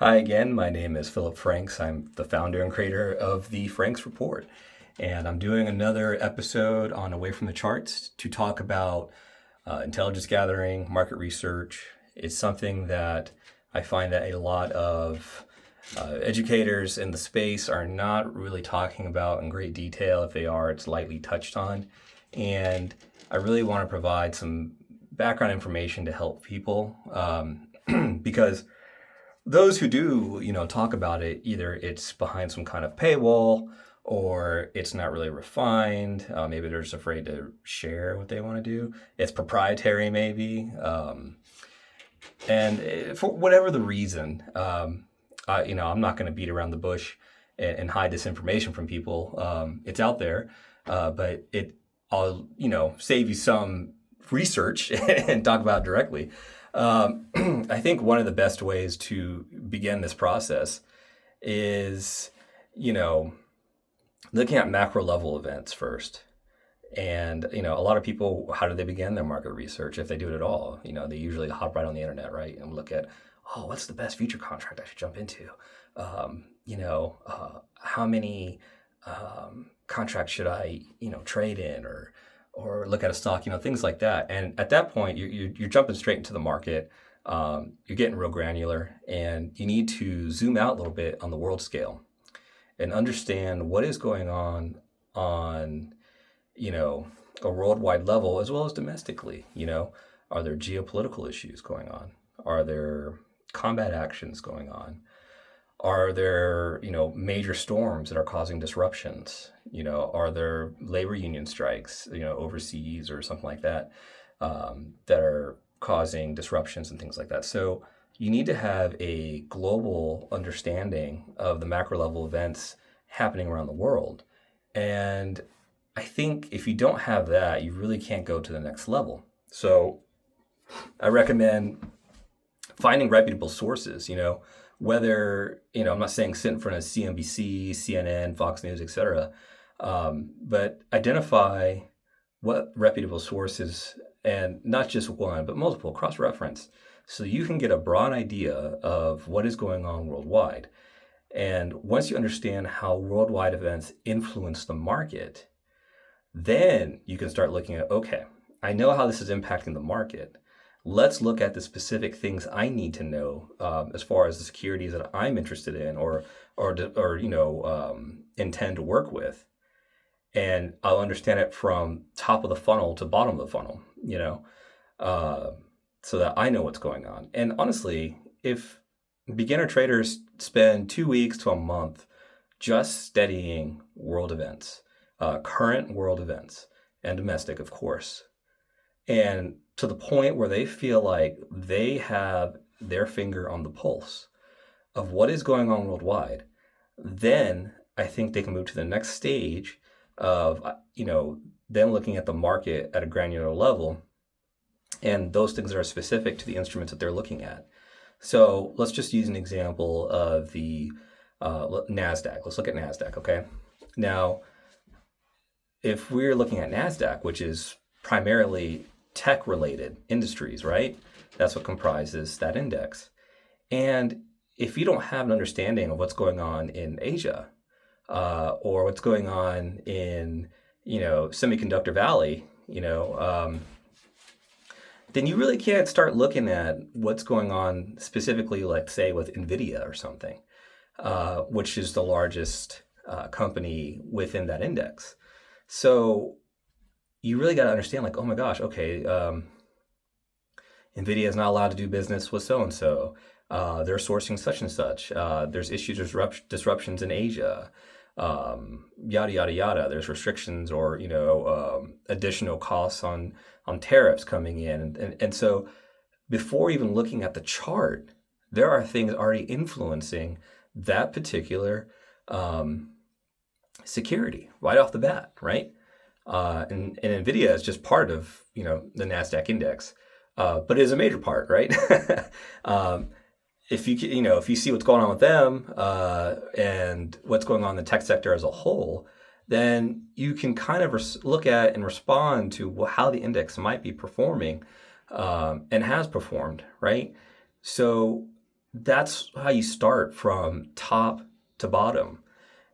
Hi again, my name is Philip Franks. I'm the founder and creator of the Franks Report. And I'm doing another episode on Away from the Charts to talk about intelligence gathering, market research. It's something that I find that a lot of educators in the space are not really talking about in great detail. If they are, it's lightly touched on. And I really want to provide some background information to help people because those who do, talk about it, either it's behind some kind of paywall or it's not really refined. Maybe they're just afraid to share what they want to do. It's proprietary, maybe. And for whatever the reason, I'm not going to beat around the bush and hide this information from people. It's out there, but I'll, save you some research and talk about it directly. I think one of the best ways to begin this process is, you know, looking at macro level events first. And, a lot of people, how do they begin their market research if they do it at all? They usually hop right on the internet, right? And look at, oh, what's the best future contract I should jump into? How many contracts should I, trade in or look at a stock, things like that. And at that point, you're jumping straight into the market. You're getting real granular, and you need to zoom out a little bit on the world scale and understand what is going on, a worldwide level as well as domestically. Are there geopolitical issues going on? Are there combat actions going on? Are there, major storms that are causing disruptions? Are there labor union strikes, overseas or something like that, that are causing disruptions and things like that? So you need to have a global understanding of the macro level events happening around the world. And I think if you don't have that, you really can't go to the next level. So I recommend finding reputable sources, whether, I'm not saying sit in front of CNBC, CNN, Fox News, etc., but identify what reputable sources, and not just one, but multiple, cross-reference, so you can get a broad idea of what is going on worldwide. And once you understand how worldwide events influence the market, then you can start looking at, okay, I know how this is impacting the market. Let's look at the specific things I need to know as far as the securities that I'm interested in or intend to work with, and I'll understand it from top of the funnel to bottom of the funnel, so that I know what's going on. And honestly, if beginner traders spend 2 weeks to a month just studying world events, current world events, and domestic, of course, and to the point where they feel like they have their finger on the pulse of what is going on worldwide, then I think they can move to the next stage of, them looking at the market at a granular level, and those things that are specific to the instruments that they're looking at. So let's just use an example of the NASDAQ. Let's look at NASDAQ, okay? Now, if we're looking at NASDAQ, which is primarily tech-related industries, right? That's what comprises that index. And if you don't have an understanding of what's going on in Asia, or what's going on in, Semiconductor Valley, then you really can't start looking at what's going on specifically, like say with NVIDIA or something, which is the largest company within that index. So you really got to understand, like, oh my gosh, okay, NVIDIA is not allowed to do business with so-and-so. They're sourcing such and such. There's issues, disruptions in Asia, yada, yada, yada. There's restrictions or, additional costs on tariffs coming in. And so before even looking at the chart, there are things already influencing that particular security right off the bat, right? And NVIDIA is just part of, the NASDAQ index, but it is a major part, right? If you see what's going on with them and what's going on in the tech sector as a whole, then you can kind of look at and respond to how the index might be performing and has performed, right? So that's how you start from top to bottom.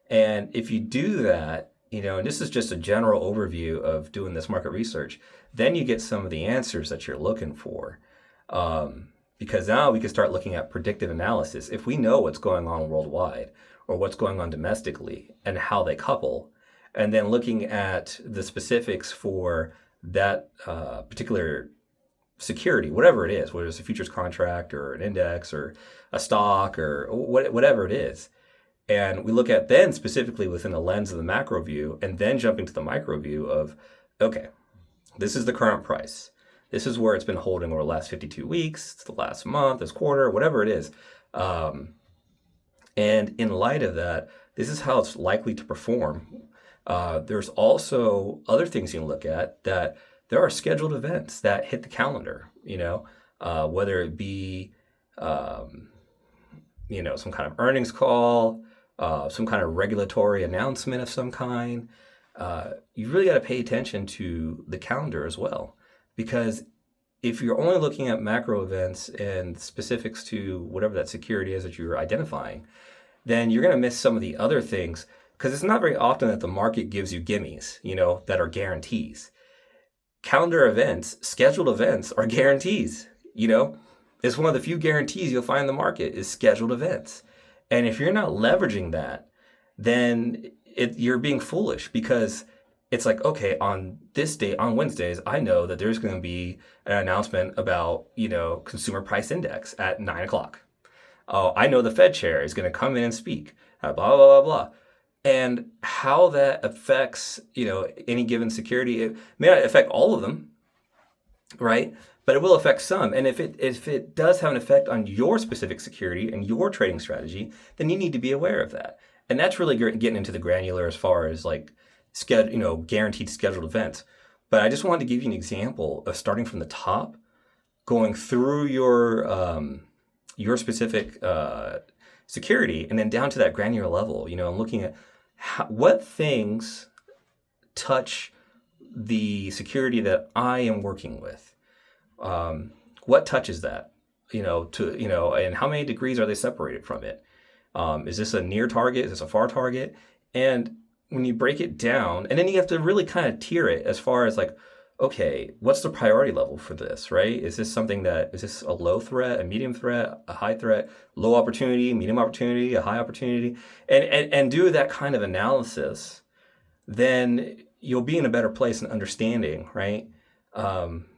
And if you do that, and this is just a general overview of doing this market research, then you get some of the answers that you're looking for. Because now we can start looking at predictive analysis. If we know what's going on worldwide or what's going on domestically and how they couple, and then looking at the specifics for that particular security, whatever it is, whether it's a futures contract or an index or a stock or whatever it is. And we look at then specifically within the lens of the macro view and then jumping to the micro view of, okay, this is the current price. This is where it's been holding over the last 52 weeks, the last month, this quarter, whatever it is. And in light of that, this is how it's likely to perform. There's also other things you can look at, that there are scheduled events that hit the calendar, whether it be, some kind of earnings call, some kind of regulatory announcement of some kind. You really got to pay attention to the calendar as well, because if you're only looking at macro events and specifics to whatever that security is that you're identifying, then you're going to miss some of the other things, because it's not very often that the market gives you gimmies, that are guarantees. Calendar events, scheduled events are guarantees, It's one of the few guarantees you'll find in the market is scheduled events. And if you're not leveraging that, then you're being foolish, because it's like, okay, on this day, on Wednesdays, I know that there's going to be an announcement about, consumer price index at 9:00. Oh, I know the Fed chair is going to come in and speak, blah, blah, blah, blah. And how that affects, any given security, it may not affect all of them, right? But it will affect some. And if it does have an effect on your specific security and your trading strategy, then you need to be aware of that. And that's really getting into the granular as far as like guaranteed scheduled events. But I just wanted to give you an example of starting from the top, going through your specific security, and then down to that granular level, and looking at what things touch the security that I am working with. What touches that, and how many degrees are they separated from it? Is this a near target? Is this a far target? And when you break it down, and then you have to really kind of tier it as far as like, okay, what's the priority level for this, right? Is this a low threat, a medium threat, a high threat, low opportunity, medium opportunity, a high opportunity, and do that kind of analysis, then you'll be in a better place in understanding, right?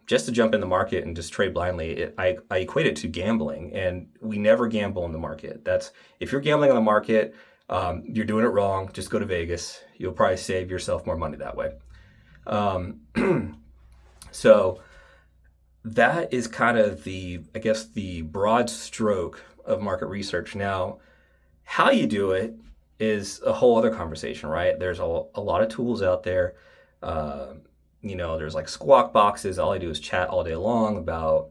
Just to jump in the market and just trade blindly, I equate it to gambling, and we never gamble in the market. If you're gambling on the market, you're doing it wrong. Just go to Vegas. You'll probably save yourself more money that way. So that is kind of the broad stroke of market research. Now, how you do it is a whole other conversation, right? There's a lot of tools out there. There's like Squawk boxes. All I do is chat all day long about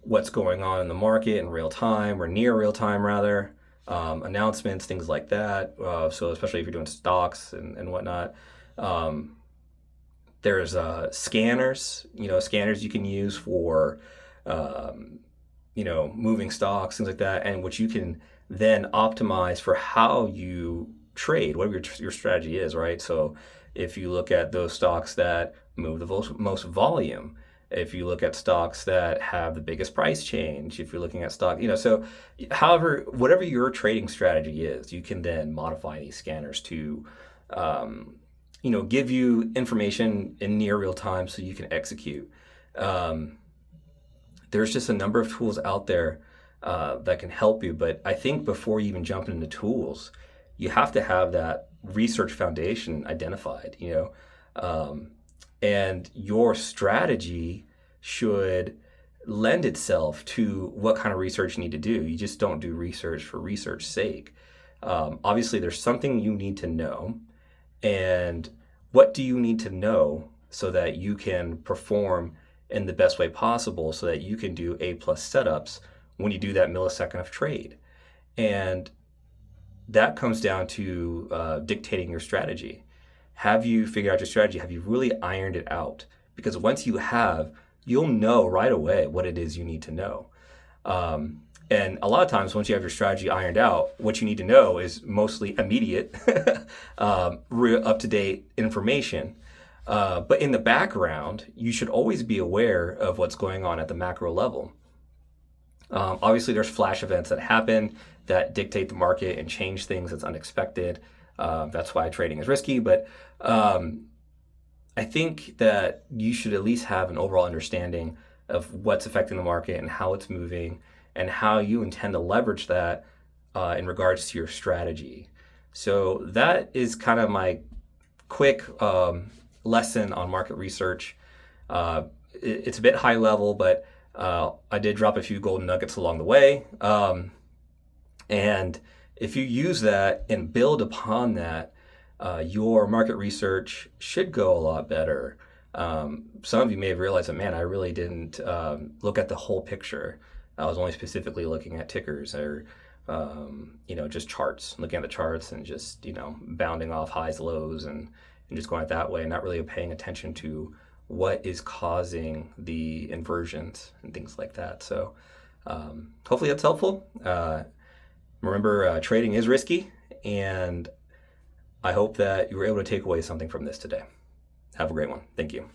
what's going on in the market in real time, or near real time rather, announcements, things like that. So especially if you're doing stocks and whatnot. There's scanners, scanners you can use for, moving stocks, things like that, and which you can then optimize for how you trade, whatever your strategy is, right? So if you look at those stocks that move the most volume, if you look at stocks that have the biggest price change, if you're looking at stock, so however, whatever your trading strategy is, you can then modify these scanners to, give you information in near real time so you can execute. There's just a number of tools out there that can help you. But I think before you even jump into tools, you have to have that research foundation identified, and your strategy should lend itself to what kind of research you need to do. You just don't do research for research's sake. Obviously, there's something you need to know. And what do you need to know so that you can perform in the best way possible, so that you can do A+ setups when you do that millisecond of trade? And that comes down to dictating your strategy. Have you figured out your strategy? Have you really ironed it out? Because once you have, you'll know right away what it is you need to know. And a lot of times, once you have your strategy ironed out, what you need to know is mostly immediate, up to date information. But in the background, you should always be aware of what's going on at the macro level. Obviously, there's flash events that happen that dictate the market and change things that's unexpected. That's why trading is risky. But I think that you should at least have an overall understanding of what's affecting the market and how it's moving and how you intend to leverage that in regards to your strategy. So that is kind of my quick lesson on market research. It's a bit high level, but I did drop a few golden nuggets along the way. And if you use that and build upon that, your market research should go a lot better. Some of you may have realized that, man, I really didn't look at the whole picture. I was only specifically looking at tickers or, just charts, looking at the charts and just, bounding off highs, lows, and just going that way, and not really paying attention to what is causing the inversions and things like that. So hopefully that's helpful. Remember, trading is risky, and I hope that you were able to take away something from this today. Have a great one. Thank you.